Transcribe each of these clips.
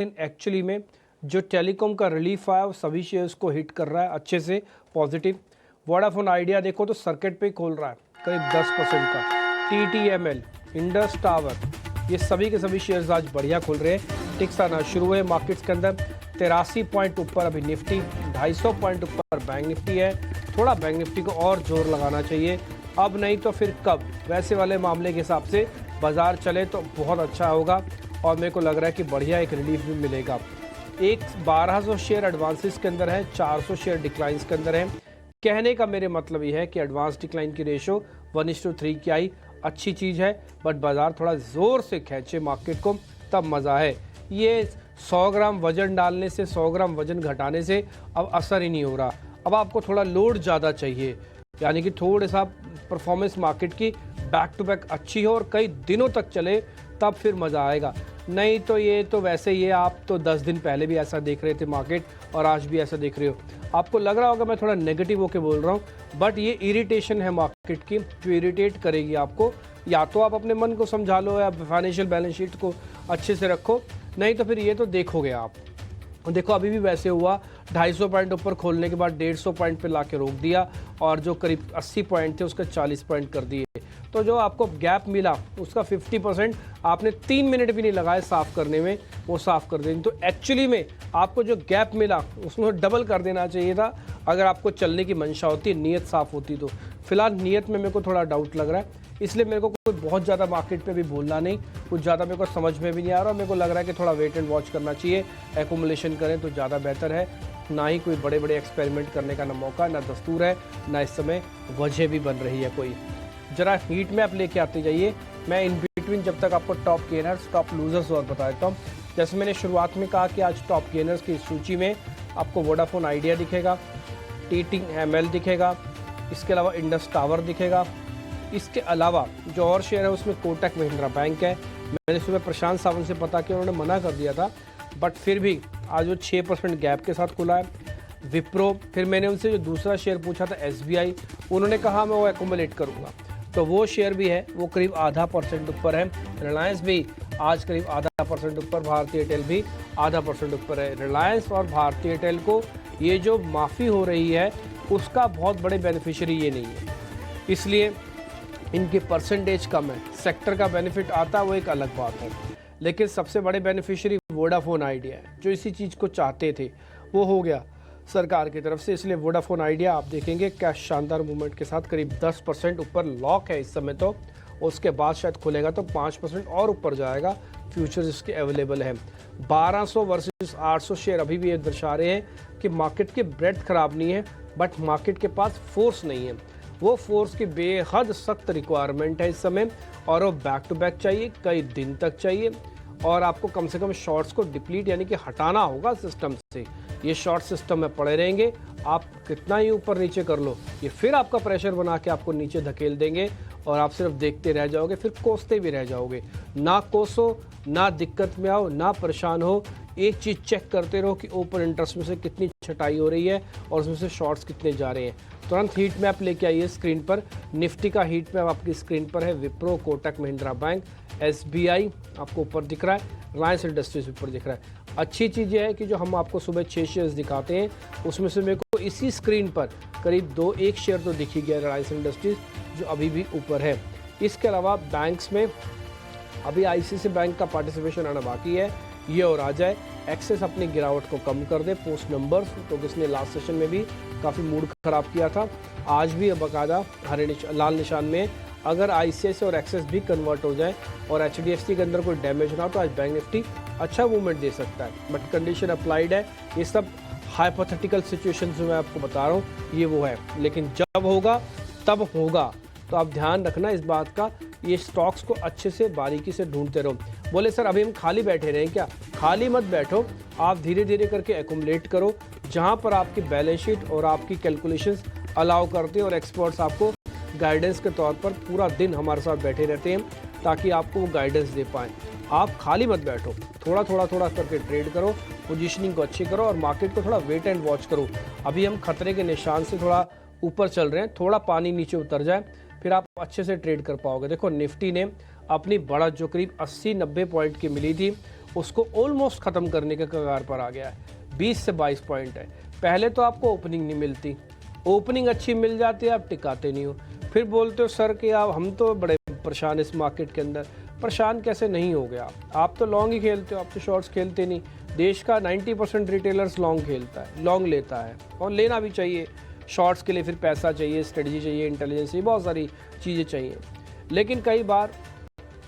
Actually में जो telecom का रिलीफ आया वो सभी शेयर्स को हिट कर रहा है अच्छे से पॉजिटिव। वोडाफोन आइडिया देखो तो सर्किट पे खोल रहा है करीब 10% का। TTML, इंडस टावर, ये सभी के सभी शेयर्स आज बढ़िया खुल रहे हैं। टिक्स आना शुरू हुए मार्केट्स के अंदर। 83 पॉइंट ऊपर अभी निफ्टी, 250 पॉइंट ऊपर बैंक निफ्टी है। थोड़ा बैंक निफ्टी को और जोर लगाना चाहिए, अब नहीं तो फिर कब। वैसे वाले मामले के हिसाब से बाजार चले तो बहुत अच्छा होगा और मेरे को लग रहा है कि बढ़िया एक रिलीफ भी मिलेगा। 1200 शेयर एडवांसेस के अंदर है, 400 शेयर डिक्लाइंस के अंदर है। कहने का मेरे मतलब ये है कि एडवांस डिक्लाइन की रेशो 1:3 की आई, अच्छी चीज़ है, बट बाजार थोड़ा ज़ोर से खींचे मार्केट को तब मज़ा है। ये 100 ग्राम वजन डालने से 100 ग्राम वजन घटाने से अब असर ही नहीं हो रहा। अब आपको थोड़ा लोड ज़्यादा चाहिए, यानी कि थोड़े सा परफॉर्मेंस मार्केट की बैक टू बैक अच्छी हो और कई दिनों तक चले, तब फिर मज़ा आएगा। नहीं तो ये तो वैसे ही है, आप तो 10 दिन पहले भी ऐसा देख रहे थे मार्केट और आज भी ऐसा देख रहे हो। आपको लग रहा होगा मैं थोड़ा नेगेटिव होके बोल रहा हूँ, बट ये इरिटेशन है मार्केट की जो इरिटेट करेगी आपको। या तो आप अपने मन को समझा लो या फाइनेंशियल बैलेंस शीट को अच्छे से रखो, नहीं तो फिर ये तो देखोगे आप। देखो अभी भी वैसे हुआ, 250 पॉइंट ऊपर खोलने के बाद 150 पॉइंट पे लाके रोक दिया और जो करीब 80 पॉइंट थे उसका 40 पॉइंट कर दिए। तो जो आपको गैप मिला उसका 50% आपने 3 मिनट भी नहीं लगाए साफ़ करने में, वो साफ़ कर देंगे। तो एक्चुअली में आपको जो गैप मिला उसमें डबल कर देना चाहिए था अगर आपको चलने की मंशा होती, नीयत साफ़ होती तो। फिलहाल नीयत में मेरे को थोड़ा डाउट लग रहा है, इसलिए मेरे को कोई बहुत ज़्यादा मार्केट पे भी बोलना नहीं, कुछ ज़्यादा मेरे को समझ में भी नहीं आ रहा। मेरे को लग रहा है कि थोड़ा वेट एंड वॉच करना चाहिए, एकोमुलेशन करें तो ज़्यादा बेहतर है। ना ही कोई बड़े बड़े एक्सपेरिमेंट करने का ना मौका ना दस्तूर है, ना इस समय वजह भी बन रही है कोई। ज़रा हीट मैप लेके आते जाइए, मैं इन बिटवीन जब तक आपको टॉप गेनर्स टॉप लूजर्स और बता देता हूँ। जैसे मैंने शुरुआत में कहा कि आज टॉप गेनर्स की सूची में आपको वोडाफोन आइडिया दिखेगा, TTML दिखेगा, इसके अलावा इंडस टावर दिखेगा। इसके अलावा जो और शेयर है उसमें कोटक महिंद्रा बैंक है। मैंने सुबह प्रशांत सावंत से पता किया, उन्होंने मना कर दिया था, बट फिर भी आज वो 6% गैप के साथ खुला है। विप्रो, फिर मैंने उनसे जो दूसरा शेयर पूछा था SBI, उन्होंने कहा मैं वो एकोमुलेट करूँगा, तो वो शेयर भी है, वो करीब 0.5% ऊपर है। रिलायंस भी आज करीब 0.5% ऊपर, भारतीय एयरटेल भी 0.5% ऊपर है। रिलायंस और भारतीय एयरटेल को ये जो माफ़ी हो रही है उसका बहुत बड़े बेनिफिशियरी ये नहीं है, इसलिए इनकी परसेंटेज कम है। सेक्टर का बेनिफिट आता वो एक अलग बात है, लेकिन सबसे बड़े बेनिफिशियरी वोडाफोन आइडिया है, जो इसी चीज़ को चाहते थे वो हो गया सरकार की तरफ से। इसलिए वोडाफोन आइडिया आप देखेंगे क्या शानदार मूवमेंट के साथ करीब 10% ऊपर लॉक है इस समय, तो उसके बाद शायद खुलेगा तो 5% और ऊपर जाएगा। फ्यूचर्स इसके अवेलेबल हैं। 1200 वर्सेस 800 शेयर अभी भी ये दर्शा रहे हैं कि मार्केट की ब्रेथ खराब नहीं है, बट मार्केट के पास फोर्स नहीं है। वो फोर्स की बेहद सख्त रिक्वायरमेंट है इस समय, और वो बैक टू बैक चाहिए, कई दिन तक चाहिए, और आपको कम से कम शॉर्ट्स को डिप्लीट यानी कि हटाना होगा सिस्टम से। ये शॉर्ट सिस्टम में पड़े रहेंगे, आप कितना ही ऊपर नीचे कर लो, ये फिर आपका प्रेशर बना के आपको नीचे धकेल देंगे और आप सिर्फ देखते रह जाओगे, फिर कोसते भी रह जाओगे। ना कोसो, ना दिक्कत में आओ, ना परेशान हो, एक चीज़ चेक करते रहो कि ओपन इंटरेस्ट में से कितनी छटाई हो रही है और उसमें से शॉर्ट्स कितने जा रहे हैं। तुरंत हीट मैप लेके आइए स्क्रीन पर। निफ्टी का हीट मैप आपकी स्क्रीन पर है। विप्रो, कोटक महिंद्रा बैंक, SBI आपको ऊपर दिख रहा है, रिलायंस इंडस्ट्रीज ऊपर दिख रहा है। अच्छी चीज़ यह है कि जो हम आपको सुबह 6 शेयर्स दिखाते हैं उसमें से मेरे को इसी स्क्रीन पर करीब 1 शेयर तो दिख ही गया, रिलायंस इंडस्ट्रीज, जो अभी भी ऊपर है। इसके अलावा बैंक्स में अभी ICICI बैंक का पार्टिसिपेशन आना बाकी है, ये और आ जाए। एक्सेस अपनी गिरावट को कम कर दे पोस्ट नंबर्स, तो किसने लास्ट सेशन में भी काफ़ी मूड खराब किया था, आज भी बाकायदा लाल निशान में। अगर ICICI और एक्सेस भी कन्वर्ट हो जाए और HDFC के अंदर कोई डैमेज ना हो तो आज बैंक निफ्टी अच्छा मूवमेंट दे सकता है, बट कंडीशन अप्लाइड है। ये सब हाइपोथेटिकल सिचुएशन जो मैं आपको बता रहा हूँ ये वो है, लेकिन जब होगा तब होगा, तो आप ध्यान रखना इस बात का। ये स्टॉक्स को अच्छे से बारीकी से ढूंढते रहो। बोले सर अभी हम खाली बैठे रहें क्या? खाली मत बैठो, आप धीरे धीरे करके एकुमुलेट करो, जहाँ पर आपकी बैलेंस शीट और आपकी कैलकुलेशंस अलाउ करते हैं और एक्सपर्ट्स आपको गाइडेंस के तौर पर पूरा दिन हमारे साथ बैठे रहते हैं ताकि आपको वो गाइडेंस दे पाएँ। आप खाली मत बैठो, थोड़ा करके ट्रेड करो, पोजीशनिंग को अच्छी करो और मार्केट को थोड़ा वेट एंड वॉच करो। अभी हम खतरे के निशान से थोड़ा ऊपर चल रहे हैं, थोड़ा पानी नीचे उतर जाए फिर आप अच्छे से ट्रेड कर पाओगे। देखो निफ्टी ने अपनी बढ़त जो करीब 80-90 पॉइंट की मिली थी उसको ऑलमोस्ट ख़त्म करने के कगार पर आ गया है। 20 से 22 पॉइंट है। पहले तो आपको ओपनिंग नहीं मिलती, ओपनिंग अच्छी मिल जाती है, आप टिकाते नहीं हो, फिर बोलते हो सर कि आप हम तो बड़े परेशान इस मार्केट के अंदर। परेशान कैसे नहीं हो गया आप तो लॉन्ग ही खेलते हो, आप तो शॉर्ट्स खेलते नहीं। देश का 90% रिटेलर्स लॉन्ग खेलता है, लॉन्ग लेता है, और लेना भी चाहिए। शॉर्ट्स के लिए फिर पैसा चाहिए, स्ट्रेटजी चाहिए, इंटेलिजेंस चाहिए, बहुत सारी चीज़ें चाहिए। लेकिन कई बार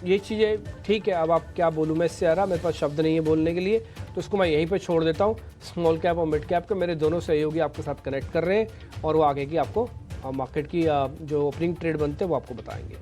ये चीज़ें ठीक है, अब आप क्या बोलूँ मैं इससे, आ रहा मेरे पास शब्द नहीं है बोलने के लिए, तो उसको मैं यहीं पे छोड़ देता हूँ। स्मॉल कैप और मिड कैप के मेरे दोनों सहयोगी आपके साथ कनेक्ट कर रहे हैं और वो आगे की आपको मार्केट की जो ओपनिंग ट्रेड बनते हैं वो आपको बताएंगे।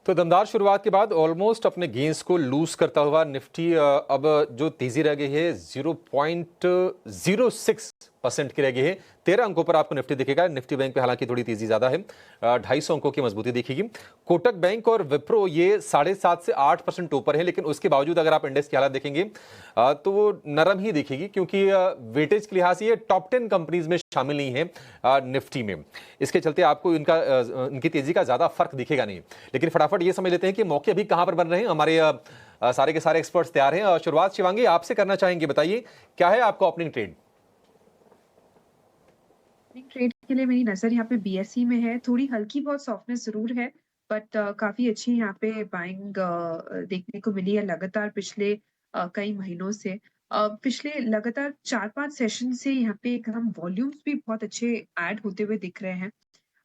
तो दमदार शुरुआत के बाद ऑलमोस्ट अपने गेंस को लूज करता हुआ निफ्टी अब जो तेजी रह गई है 0.06% की रह गई है। 13 अंकों पर आपको निफ्टी दिखेगा। निफ्टी बैंक पे हालांकि थोड़ी तेजी ज्यादा है, 250 अंकों की मजबूती दिखेगी। कोटक बैंक और विप्रो ये 7.5 से 8% ऊपर है, लेकिन उसके बावजूद अगर आप इंडेक्स की हालत देखेंगे तो वो नरम ही दिखेगी, क्योंकि वेटेज के लिहाज से ये टॉप 10 कंपनीज में शामिल नहीं है निफ्टी में। इसके चलते आपको इनकी तेजी का ज्यादा फर्क दिखेगा नहीं। लेकिन फटाफट ये समझ लेते हैं कि मौके अभी कहां पर बन रहे हैं। हमारे सारे के सारे एक्सपर्ट्स तैयार हैं। शुरुआत शिवांगी आपसे करना चाहेंगे, बताइए क्या है आपका ओपनिंग ट्रेड? ट्रेड के लिए मेरी नज़र यहाँ पे बीएसई में है। थोड़ी हल्की बहुत सॉफ्टनेस ज़रूर है, बट काफ़ी अच्छी यहाँ पे बाइंग देखने को मिली है लगातार पिछले कई महीनों से। पिछले लगातार 4-5 सेशन से यहाँ पे एक हम वॉल्यूम्स भी बहुत अच्छे ऐड होते हुए दिख रहे हैं,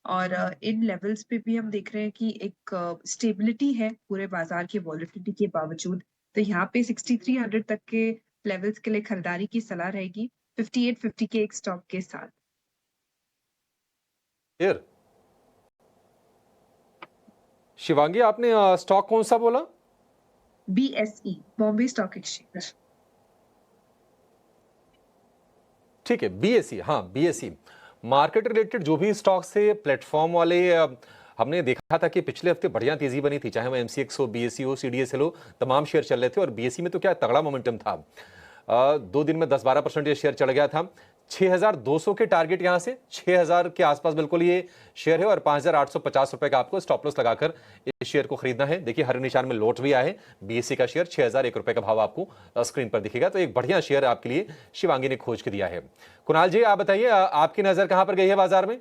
और इन लेवल्स पे भी हम देख रहे हैं कि एक स्टेबिलिटी है पूरे बाजार की वॉलेटिलिटी के बावजूद। तो यहाँ पे 6300 तक के लेवल्स के लिए खरीदारी की सलाह रहेगी, 5850 के एक स्टॉप के साथ। फिर शिवांगी आपने स्टॉक कौन सा बोला? BSE, Bombay stock exchange. ठीक है, बीएसई। हाँ, बीएसई मार्केट रिलेटेड जो भी स्टॉक से प्लेटफॉर्म वाले हमने देखा था कि पिछले हफ्ते बढ़िया तेजी बनी थी, चाहे वो एमसीएक्स हो, बीएसई हो, सीडीएसएल हो, तमाम शेयर चल रहे थे। और बीएसई में तो क्या तगड़ा मोमेंटम था, 2 दिन में 10-12% ये शेयर चढ़ गया था। 6200 के टारगेट यहां से 6000 के आसपास बिल्कुल ये शेयर है, और 5850 रुपए का आपको स्टॉप लॉस लगाकर इस शेयर को खरीदना है। देखिए हर निशान में लौट भी आया है बीएससी का शेयर, 6001 रुपए का भाव आपको स्क्रीन पर दिखेगा। तो एक बढ़िया शेयर आपके लिए शिवांगी ने खोज के दिया है। कुणाल जी आप बताइए, आपकी नजर कहां पर गई है बाजार में?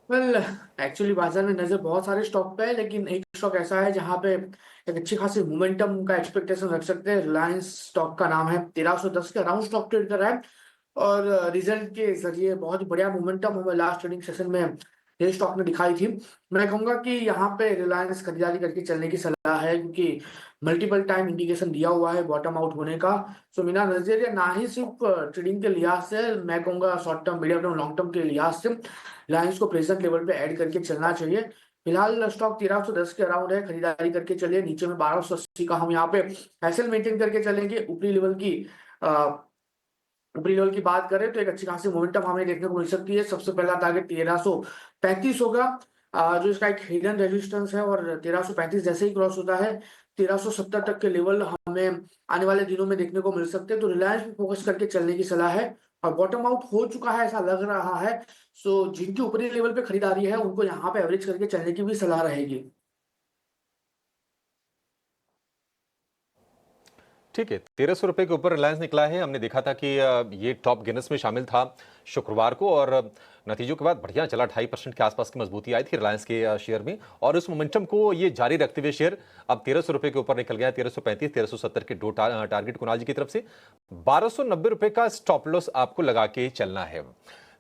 वेल एक्चुअली बाजार में नजर बहुत सारे स्टॉक पे है, लेकिन एक स्टॉक ऐसा है जहां पे एक अच्छी खासी मोमेंटम का एक्सपेक्टेशन रख सकते हैं। रिलायंस स्टॉक का नाम है, 1310 के अराउंड स्टॉक ट्रेड कर रहा है, और रिजल्ट के जरिए बहुत ही बढ़िया मोमेंटम हमें लास्ट ट्रेडिंग सेशन में ये स्टॉक ने दिखाई थी। मैं कहूंगा कि यहाँ पे रिलायंस खरीदारी करके चलने की सलाह है, क्योंकि मल्टीपल टाइम इंडिकेशन दिया हुआ है बॉटम आउट होने का। सो मेरा नजरिया ना ही सिर्फ ट्रेडिंग के लिहाज से, मैं कहूंगा short term, medium term, long term के लिहाज से रिलायंस को प्रेजेंट लेवल पे ऐड करके चलना चाहिए। फिलहाल स्टॉक 1310 के अराउंड है, खरीदारी करके चलिए। नीचे में 1280 का हम यहाँ पे हैसल मेंटेन करके चलेंगे। ऊपरी लेवल की बात करें तो एक अच्छी खासी मोमेंटम हमें देखने को मिल सकती है। सबसे पहला टारगेट 1335 होगा, जो इसका एक हिडन रेजिस्टेंस है, और 1335 जैसे ही क्रॉस होता है 1370 तक के लेवल हमें आने वाले दिनों में देखने को मिल सकते हैं। तो रिलायंस पे फोकस करके चलने की सलाह है, और बॉटम आउट हो चुका है ऐसा लग रहा है। सो जिनकी ऊपरी लेवल पे खरीदारी है उनको यहाँ पे एवरेज करके चलने की भी सलाह रहेगी। ठीक है, 1300 रुपए के ऊपर रिलायंस निकला है। हमने देखा था कि ये टॉप गिनेस में शामिल था शुक्रवार को, और नतीजों के बाद बढ़िया चला, 2.5% के आसपास की मजबूती आई थी रिलायंस के शेयर में। और उस मोमेंटम को ये जारी रखते हुए शेयर अब 1300 रुपए के ऊपर निकल गया। 1335 1370 के दो टारगेट कुणाल जी की तरफ से। 1290 रुपए का स्टॉप लॉस आपको लगा के चलना है।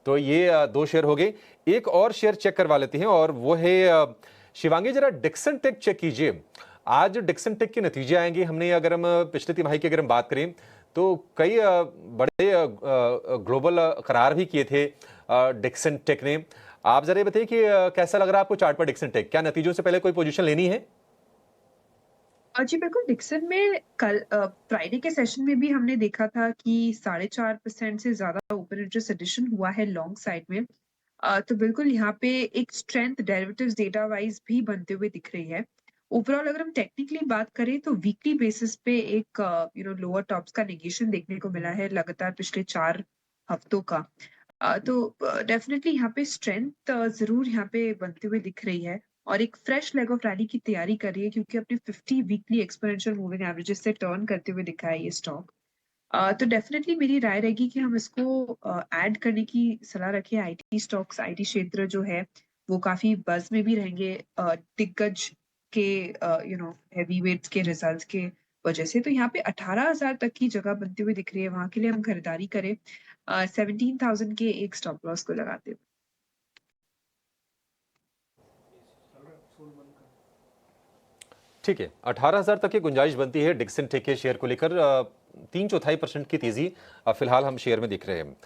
तो ये दो शेयर हो गए। एक और शेयर चेक करवा लेते हैं, और वो है शिवांगी, जरा डिक्सन टेक चेक कीजिए। आज डिक्सन टेक के नतीजे आएंगे। हमने अगर हम पिछले तिमाही की अगर हम बात करें तो कई बड़े ग्लोबल करार भी किए थे डिक्सन टेक ने। आप जरा बताइए कि कैसा लग रहा है आपको चार्ट पर डिक्सन टेक? क्या नतीजों से पहले कोई पोजीशन लेनी है? जी बिल्कुल, डिक्सन में कल फ्राइडे के सेशन में भी हमने देखा था कि 4.5% से ज्यादा ऊपर इंटरेस्ट एडिशन हुआ है लॉन्ग साइड में। तो बिल्कुल यहाँ पे एक स्ट्रेंथ डेरिवेटिव्स डेटा वाइज भी बनते हुए दिख रही है। ओवरऑल अगर हम टेक्निकली बात करें तो वीकली बेसिस पे एक लोअर टॉप्स का नेगेशन देखने को मिला है लगातार पिछले 4 हफ्तों का। तो डेफिनेटली यहाँ पे स्ट्रेंथ ज़रूर यहाँ पे बनते हुए दिख रही है और एक फ्रेश लेग ऑफ रैली की तैयारी कर रही है क्योंकि अपने 50 वीकली एक्सपोनेंशियल मूविंग एवरेजेस से टर्न करते हुए दिखा है ये स्टॉक। तो डेफिनेटली मेरी राय रहेगी कि हम इसको ऐड करने की सलाह रखें। आईटी स्टॉक्स, आईटी क्षेत्र जो है, वो काफ़ी बज़ में भी रहेंगे दिग्गज के हेवीवेट्स के रिज़ल्ट्स के वजह से। तो यहाँ पे 18,000 तक की जगह बनती हुई दिख रही है, वहाँ के लिए हम खरीदारी करें 17,000 के एक स्टॉप लॉस को लगाते हुए। ठीक है, 18,000 तक की गुंजाइश बनती है डिक्सन टेक के शेयर को लेकर। 3/4% की तेजी फिलहाल हम शेयर में देख रहे हैं।